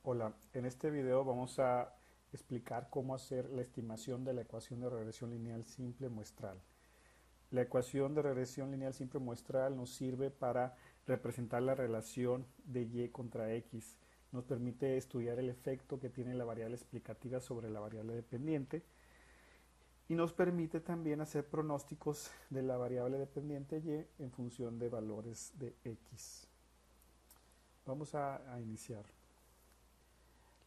Hola, en este video vamos a explicar cómo hacer la estimación de la ecuación de regresión lineal simple muestral. La ecuación de regresión lineal simple muestral nos sirve para representar la relación de y contra x. Nos permite estudiar el efecto que tiene la variable explicativa sobre la variable dependiente y nos permite también hacer pronósticos de la variable dependiente y en función de valores de x. Vamos a iniciar.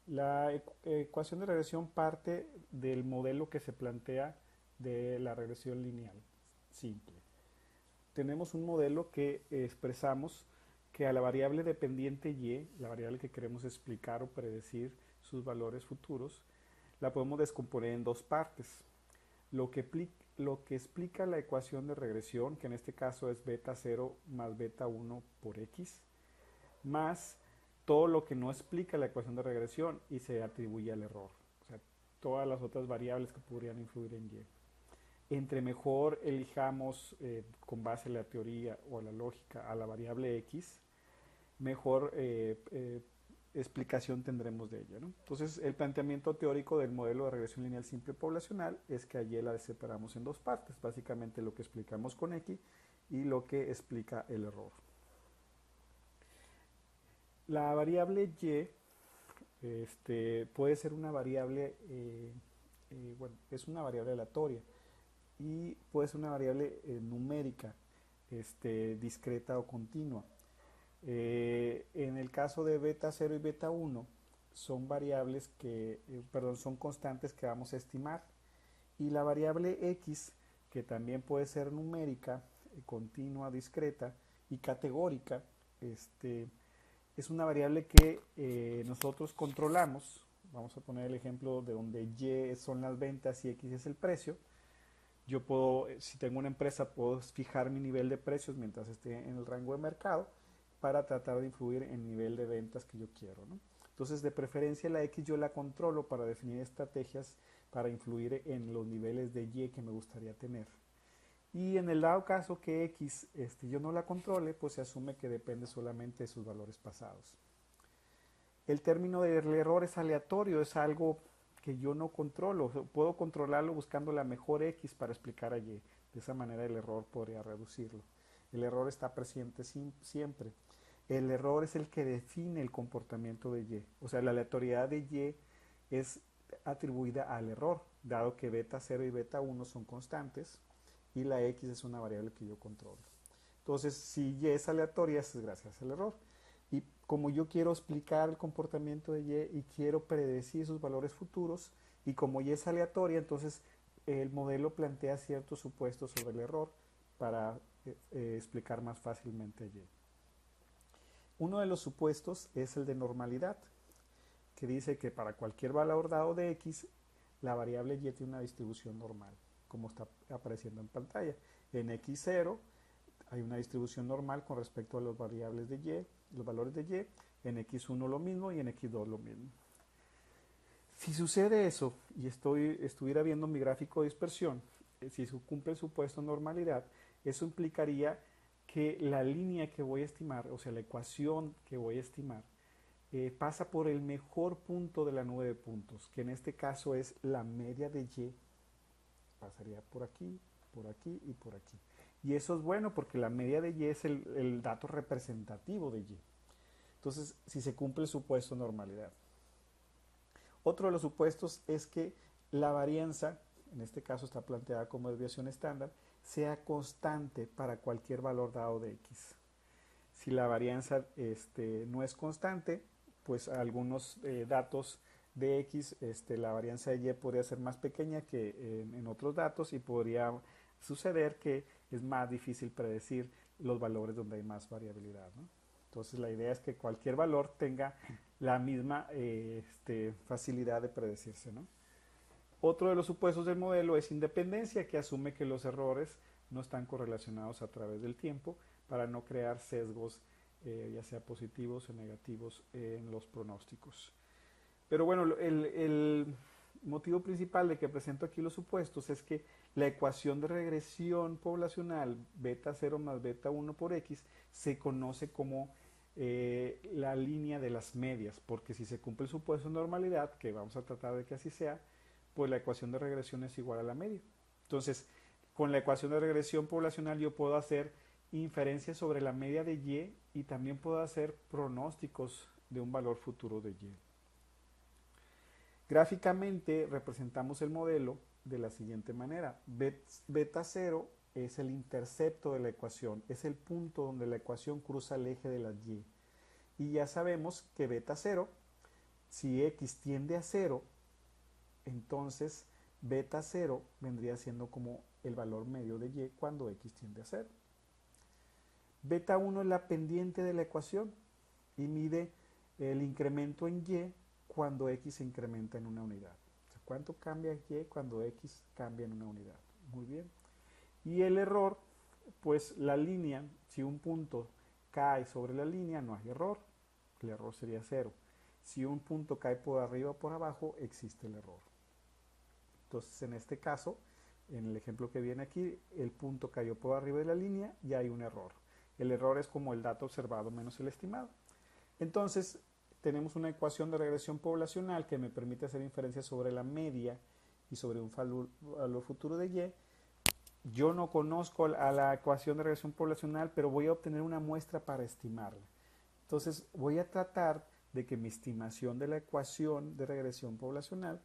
La ecuación de regresión parte del modelo que se plantea de la regresión lineal simple. Tenemos un modelo que expresamos que a la variable dependiente y, la variable que queremos explicar o predecir sus valores futuros, la podemos descomponer en dos partes. Lo que explica la ecuación de regresión, que en este caso es beta 0 más beta 1 por x, más todo lo que no explica la ecuación de regresión y se atribuye al error. O sea, todas las otras variables que podrían influir en y. Entre mejor elijamos con base en la teoría o la lógica a la variable x, mejor explicación tendremos de ella, ¿no? Entonces, el planteamiento teórico del modelo de regresión lineal simple poblacional es que a y la separamos en dos partes, básicamente lo que explicamos con x y lo que explica el error. La variable y puede ser una variable, bueno, es una variable aleatoria y puede ser una variable numérica, discreta o continua. En el caso de beta 0 y beta 1 son variables que, perdón, son constantes que vamos a estimar, y la variable x, que también puede ser numérica, continua, discreta y categórica, es una variable que nosotros controlamos. Vamos a poner el ejemplo de donde y son las ventas y x es el precio. Yo puedo, si tengo una empresa, puedo fijar mi nivel de precios mientras esté en el rango de mercado para tratar de influir en el nivel de ventas que yo quiero, ¿no? Entonces, de preferencia la x yo la controlo para definir estrategias para influir en los niveles de y que me gustaría tener. Y en el dado caso que x yo no la controle, pues se asume que depende solamente de sus valores pasados. El término del error es aleatorio, es algo que yo no controlo. Puedo controlarlo buscando la mejor x para explicar a y. De esa manera el error podría reducirlo. El error está presente siempre. El error es el que define el comportamiento de y. O sea, la aleatoriedad de y es atribuida al error, dado que beta 0 y beta 1 son constantes y la x es una variable que yo controlo. Entonces, si y es aleatoria, es gracias al error. Y como yo quiero explicar el comportamiento de y quiero predecir sus valores futuros, y como y es aleatoria, entonces el modelo plantea ciertos supuestos sobre el error para explicar más fácilmente y. Uno de los supuestos es el de normalidad, que dice que para cualquier valor dado de x, la variable y tiene una distribución normal, como está apareciendo en pantalla. En x0 hay una distribución normal con respecto a las variables de y, los valores de y, en x1 lo mismo y en x2 lo mismo. Si sucede eso y estuviera viendo mi gráfico de dispersión, si cumple el supuesto de normalidad, eso implicaría que la línea que voy a estimar, o sea, la ecuación que voy a estimar, pasa por el mejor punto de la nube de puntos, que en este caso es la media de y, pasaría por aquí y por aquí. Y eso es bueno porque la media de y es el dato representativo de y. Entonces, si se cumple el supuesto de normalidad. Otro de los supuestos es que la varianza, en este caso está planteada como desviación estándar, sea constante para cualquier valor dado de x. Si la varianza no es constante, pues algunos datos de x, la varianza de y podría ser más pequeña que en otros datos, y podría suceder que es más difícil predecir los valores donde hay más variabilidad, ¿no? Entonces la idea es que cualquier valor tenga la misma facilidad de predecirse, ¿no? Otro de los supuestos del modelo es independencia, que asume que los errores no están correlacionados a través del tiempo para no crear sesgos, ya sea positivos o negativos, en los pronósticos. Pero bueno, el motivo principal de que presento aquí los supuestos es que la ecuación de regresión poblacional beta 0 más beta 1 por x se conoce como la línea de las medias, porque si se cumple el supuesto de normalidad, que vamos a tratar de que así sea, pues la ecuación de regresión es igual a la media. Entonces, con la ecuación de regresión poblacional yo puedo hacer inferencias sobre la media de Y y también puedo hacer pronósticos de un valor futuro de Y. Gráficamente representamos el modelo de la siguiente manera. Beta 0 es el intercepto de la ecuación, es el punto donde la ecuación cruza el eje de las Y. Y ya sabemos que beta 0, si x tiende a 0, entonces beta 0 vendría siendo como el valor medio de Y cuando x tiende a 0. Beta 1 es la pendiente de la ecuación y mide el incremento en Y cuando x se incrementa en una unidad. O sea, ¿cuánto cambia Y cuando x cambia en una unidad? Muy bien. Y el error, pues la línea, si un punto cae sobre la línea, no hay error. El error sería 0. Si un punto cae por arriba o por abajo, existe el error. Entonces, en este caso, en el ejemplo que viene aquí, el punto cayó por arriba de la línea y hay un error. El error es como el dato observado menos el estimado. Entonces, tenemos una ecuación de regresión poblacional que me permite hacer inferencias sobre la media y sobre un valor futuro de Y. Yo no conozco a la ecuación de regresión poblacional, pero voy a obtener una muestra para estimarla. Entonces, voy a tratar de que mi estimación de la ecuación de regresión poblacional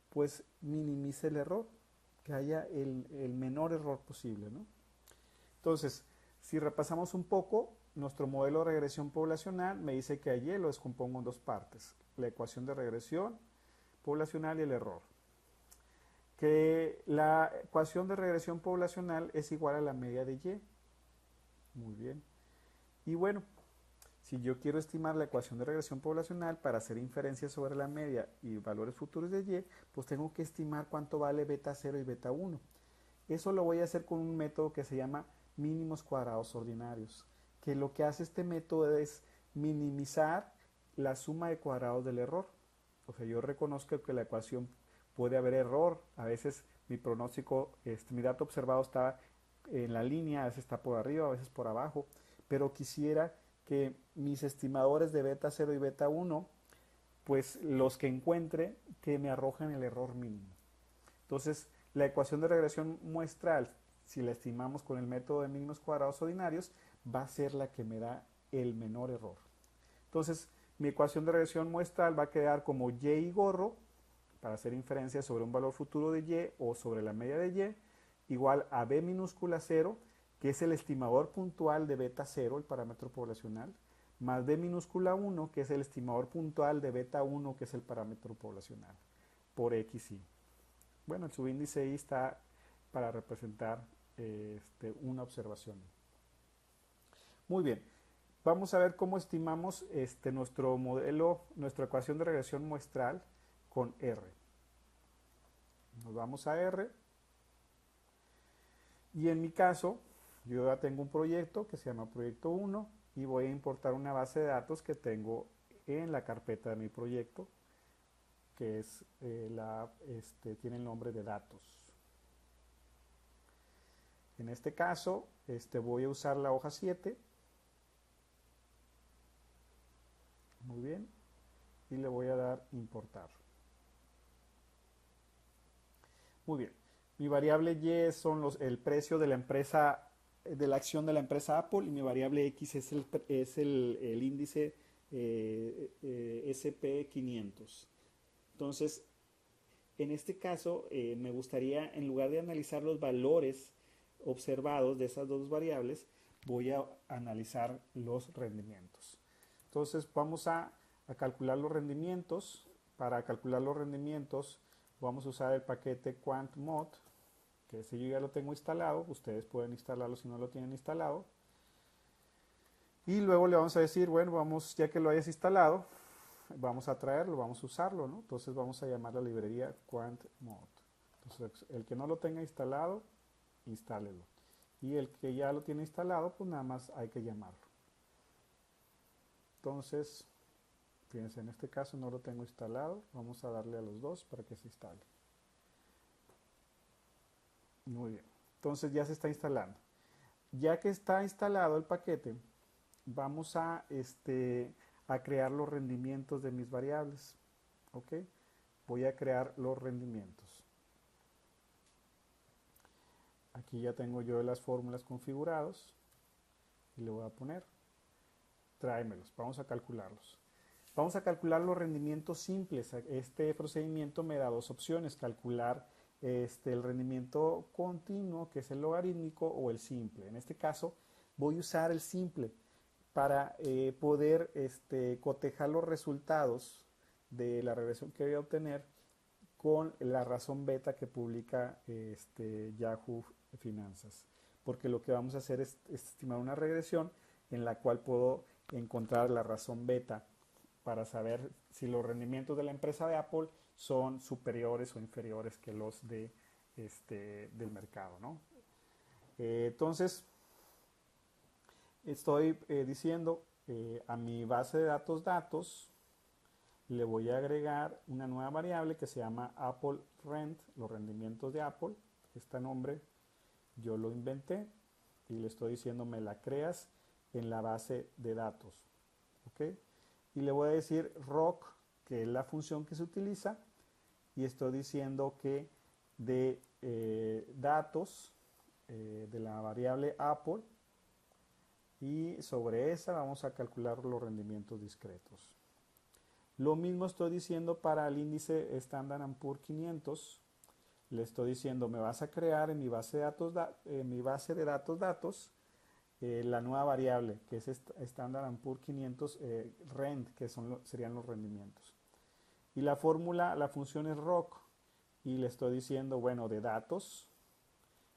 pues minimice el error, que haya el menor error posible, ¿no? Entonces, si repasamos un poco, nuestro modelo de regresión poblacional me dice que a Y lo descompongo en dos partes, la ecuación de regresión poblacional y el error. Que la ecuación de regresión poblacional es igual a la media de Y. Muy bien. Y bueno, si yo quiero estimar la ecuación de regresión poblacional para hacer inferencias sobre la media y valores futuros de Y, pues tengo que estimar cuánto vale beta 0 y beta 1. Eso lo voy a hacer con un método que se llama mínimos cuadrados ordinarios, que lo que hace este método es minimizar la suma de cuadrados del error. O sea, yo reconozco que la ecuación puede haber error, a veces mi pronóstico, mi dato observado está en la línea, a veces está por arriba, a veces por abajo, pero quisiera que mis estimadores de beta 0 y beta 1, pues los que encuentre, que me arrojen el error mínimo. Entonces, la ecuación de regresión muestral, si la estimamos con el método de mínimos cuadrados ordinarios, va a ser la que me da el menor error. Entonces, mi ecuación de regresión muestral va a quedar como Y y gorro, para hacer inferencia sobre un valor futuro de Y o sobre la media de Y, igual a B minúscula 0, que es el estimador puntual de beta 0, el parámetro poblacional, más B minúscula 1, que es el estimador puntual de beta 1, que es el parámetro poblacional, por XY. Bueno, el subíndice Y está para representar una observación. Muy bien, vamos a ver cómo estimamos nuestro modelo, nuestra ecuación de regresión muestral con R. Nos vamos a R y en mi caso yo ya tengo un proyecto que se llama proyecto 1 y voy a importar una base de datos que tengo en la carpeta de mi proyecto, que es tiene el nombre de datos. En este caso voy a usar la hoja 7. Muy bien, y le voy a dar importar. Muy bien, mi variable Y son el precio de la empresa, de la acción de la empresa Apple, y mi variable X es el índice SP500. Entonces, en este caso, me gustaría, en lugar de analizar los valores observados de esas dos variables, voy a analizar los rendimientos. Entonces, vamos a calcular los rendimientos. Para calcular los rendimientos, vamos a usar el paquete QuantMod, que ese yo ya lo tengo instalado. Ustedes pueden instalarlo si no lo tienen instalado. Y luego le vamos a decir, bueno, vamos, ya que lo hayas instalado, vamos a traerlo, vamos a usarlo, ¿no? Entonces vamos a llamar la librería QuantMod. Entonces, el que no lo tenga instalado, instálelo. Y el que ya lo tiene instalado, pues nada más hay que llamarlo. Entonces, fíjense, en este caso no lo tengo instalado. Vamos a darle a los dos para que se instale. Muy bien. Entonces ya se está instalando. Ya que está instalado el paquete, vamos a crear los rendimientos de mis variables. ¿Ok? Voy a crear los rendimientos. Aquí ya tengo yo las fórmulas configurados y le voy a poner, tráemelos, vamos a calcularlos. Vamos a calcular los rendimientos simples. Este procedimiento me da dos opciones, calcular el rendimiento continuo, que es el logarítmico, o el simple. En este caso voy a usar el simple para poder cotejar los resultados de la regresión que voy a obtener con la razón beta que publica Yahoo Finanzas. Porque lo que vamos a hacer es estimar una regresión en la cual puedo encontrar la razón beta para saber si los rendimientos de la empresa de Apple son superiores o inferiores que los del mercado, ¿no? Entonces, estoy diciendo a mi base de datos le voy a agregar una nueva variable que se llama Apple Rent, los rendimientos de Apple. Este nombre yo lo inventé y le estoy diciendo me la creas en la base de datos. ¿Ok? Y le voy a decir rock, que es la función que se utiliza, y estoy diciendo que de datos de la variable Apple, y sobre esa vamos a calcular los rendimientos discretos. Lo mismo estoy diciendo para el índice Standard & Poor's 500. Le estoy diciendo me vas a crear en mi base de datos la nueva variable, que es Standard & Poor's 500 Rent, que serían los rendimientos. Y la fórmula, la función es rock, y le estoy diciendo, bueno, de datos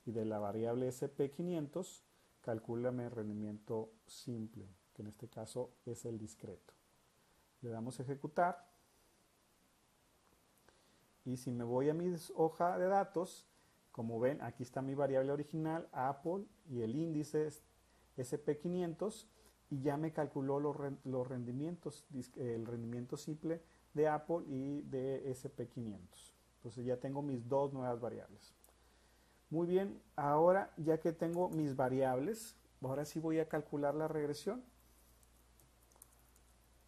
y de la variable SP500, calcúlame el rendimiento simple, que en este caso es el discreto. Le damos a ejecutar. Y si me voy a mi hoja de datos, como ven, aquí está mi variable original, Apple, y el índice SP500, y ya me calculó los rendimientos, el rendimiento simple de Apple y de SP500. Entonces ya tengo mis dos nuevas variables. Muy bien, ahora ya que tengo mis variables, ahora sí voy a calcular la regresión.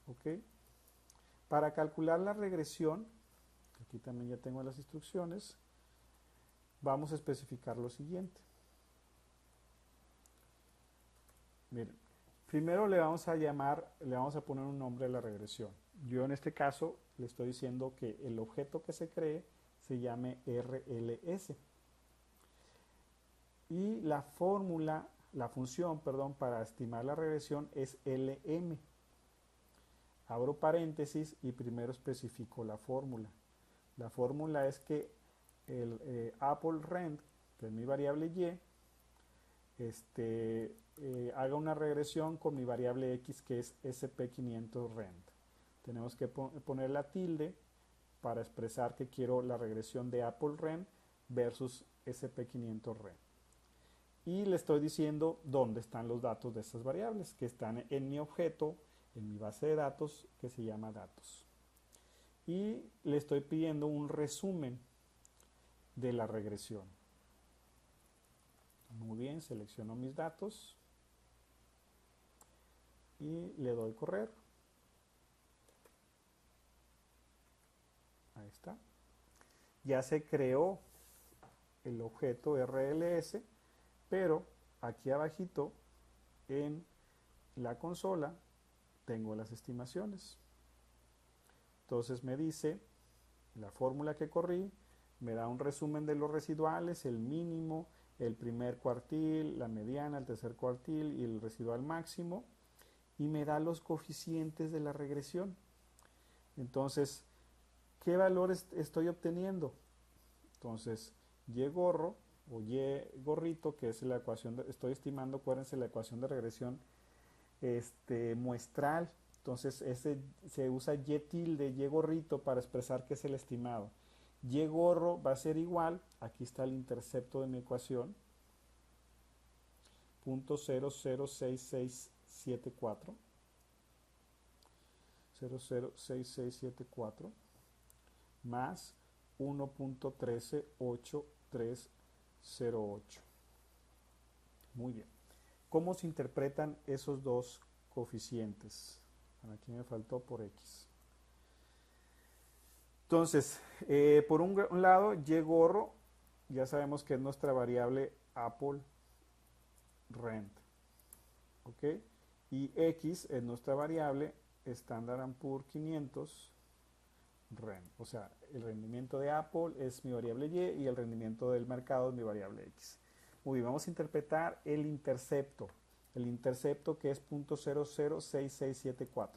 ¿Ok? Para calcular la regresión, aquí también ya tengo las instrucciones, vamos a especificar lo siguiente. Miren, primero le vamos a poner un nombre a la regresión. Yo en este caso le estoy diciendo que el objeto que se cree se llame RLS. Y la función, para estimar la regresión es LM. Abro paréntesis y primero especifico la fórmula. La fórmula es que el Apple Rent, que es mi variable Y, haga una regresión con mi variable X, que es SP500 Rent. Tenemos que poner la tilde para expresar que quiero la regresión de Apple Rent versus SP500 Rent. Y le estoy diciendo dónde están los datos de estas variables, que están en mi objeto, en mi base de datos, que se llama datos. Y le estoy pidiendo un resumen de la regresión. Muy bien, selecciono mis datos y le doy correr. Ahí está. Ya se creó el objeto RLS, pero aquí abajito en la consola tengo las estimaciones. Entonces me dice la fórmula que corrí, me da un resumen de los residuales, el mínimo, el primer cuartil, la mediana, el tercer cuartil y el residual máximo, y me da los coeficientes de la regresión. Entonces, ¿qué valores estoy obteniendo? Entonces, Y gorro o Y gorrito, que es la ecuación, estoy estimando, acuérdense, la ecuación de regresión muestral. Entonces se usa Y tilde, Y gorrito, para expresar que es el estimado. Y gorro va a ser igual, aquí está el intercepto de mi ecuación, 0.006674, 006674, más 1.138308. Muy bien. ¿Cómo se interpretan esos dos coeficientes. Bueno, aquí me faltó por X. Entonces, por un lado, Y gorro, ya sabemos que es nuestra variable Apple Rent. ¿Ok? Y X es nuestra variable Standard & Poor's 500 Rent. O sea, el rendimiento de Apple es mi variable Y y el rendimiento del mercado es mi variable X. Muy bien, vamos a interpretar el intercepto. El intercepto que es 0.006674.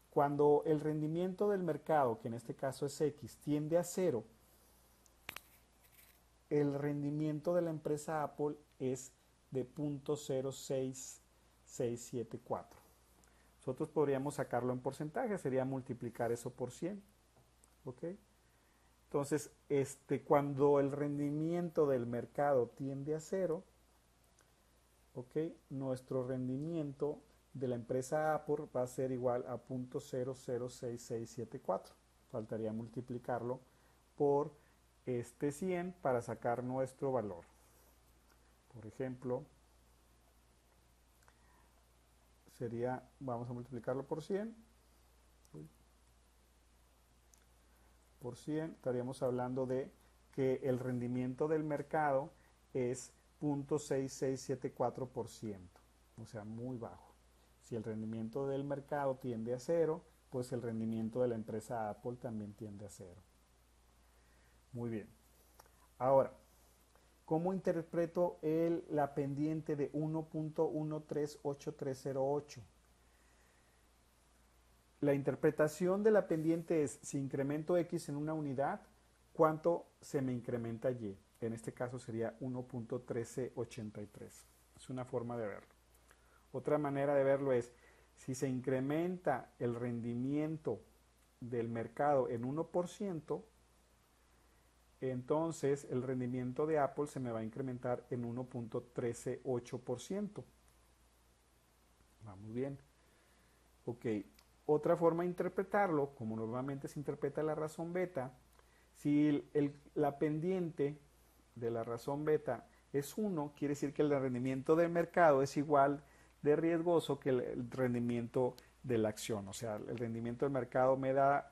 Cuando el rendimiento del mercado, que en este caso es X, tiende a 0, el rendimiento de la empresa Apple es de 0.06674. Nosotros podríamos sacarlo en porcentaje, sería multiplicar eso por 100. ¿Ok? Entonces, cuando el rendimiento del mercado tiende a 0, ¿ok? Nuestro rendimiento de la empresa Apple va a ser igual a 0.006674. Faltaría multiplicarlo por 100 para sacar nuestro valor. Por ejemplo, sería, vamos a multiplicarlo por 100. Por 100 estaríamos hablando de que el rendimiento del mercado es 0.6674%, o sea, muy bajo. Si el rendimiento del mercado tiende a 0, pues el rendimiento de la empresa Apple también tiende a 0. Muy bien. Ahora, ¿cómo interpreto la pendiente de 1.138308? La interpretación de la pendiente es, si incremento X en una unidad, ¿cuánto se me incrementa Y? En este caso sería 1.1383. Es una forma de verlo. Otra manera de verlo es, si se incrementa el rendimiento del mercado en 1%, entonces el rendimiento de Apple se me va a incrementar en 1.138%. Va muy bien. Ok. Otra forma de interpretarlo, como normalmente se interpreta la razón beta, si la pendiente de la razón beta es 1, quiere decir que el rendimiento del mercado es igual de riesgoso que el rendimiento de la acción. O sea, el rendimiento del mercado me da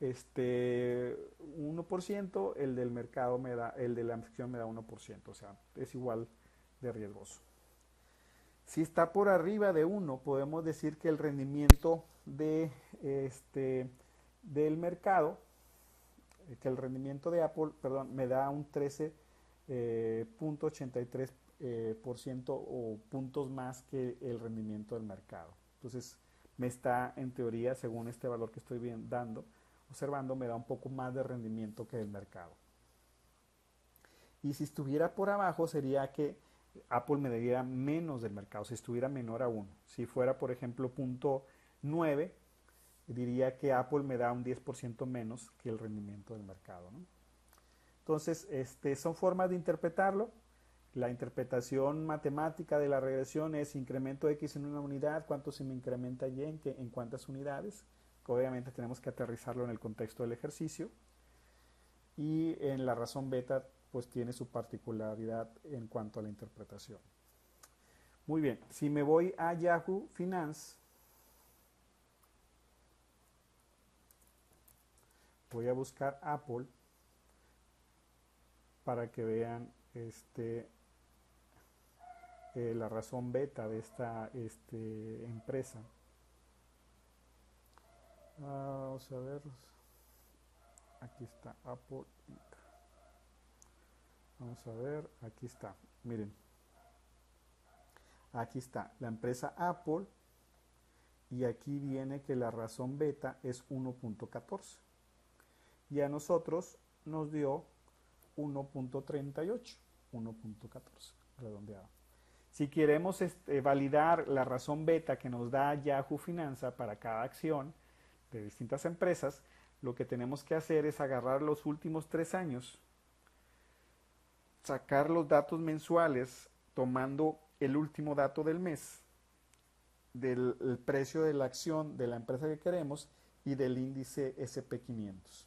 1%, el del mercado me da, el de la acción me da 1%. O sea, es igual de riesgoso. Si está por arriba de 1, podemos decir que el rendimiento del mercado, que el rendimiento de Apple, perdón, me da un 13.83% o puntos más que el rendimiento del mercado. Entonces, me está, en teoría, según este valor que estoy observando, me da un poco más de rendimiento que el mercado. Y si estuviera por abajo, sería que Apple me diera menos del mercado, si estuviera menor a 1. Si fuera, por ejemplo, 0.9, diría que Apple me da un 10% menos que el rendimiento del mercado, ¿no? Entonces, son formas de interpretarlo. La interpretación matemática de la regresión es incremento X en una unidad, cuánto se me incrementa Y en cuántas unidades. Obviamente tenemos que aterrizarlo en el contexto del ejercicio. Y en la razón beta pues tiene su particularidad en cuanto a la interpretación. Muy bien, si me voy a Yahoo Finance, voy a buscar Apple para que vean la razón beta de esta empresa. Vamos a ver, aquí está Apple. Vamos a ver, aquí está, miren. Aquí está la empresa Apple y aquí viene que la razón beta es 1.14 y a nosotros nos dio 1.38, 1.14 redondeado. Si queremos validar la razón beta que nos da Yahoo Finanza para cada acción de distintas empresas, lo que tenemos que hacer es agarrar los últimos 3 años, sacar los datos mensuales tomando el último dato del mes, del precio de la acción de la empresa que queremos y del índice SP500.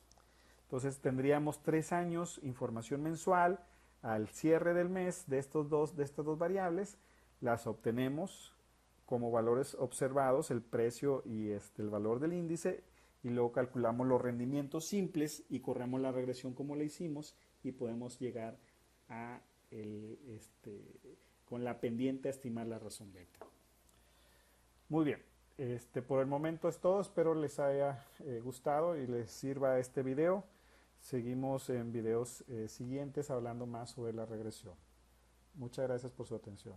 Entonces tendríamos 3 años, información mensual, al cierre del mes de estas dos variables, las obtenemos como valores observados el precio y el valor del índice, y luego calculamos los rendimientos simples y corremos la regresión como la hicimos y podemos llegar a con la pendiente a estimar la razón beta. Muy bien, por el momento es todo, espero les haya gustado y les sirva este video. Seguimos en videos siguientes hablando más sobre la regresión. Muchas gracias por su atención.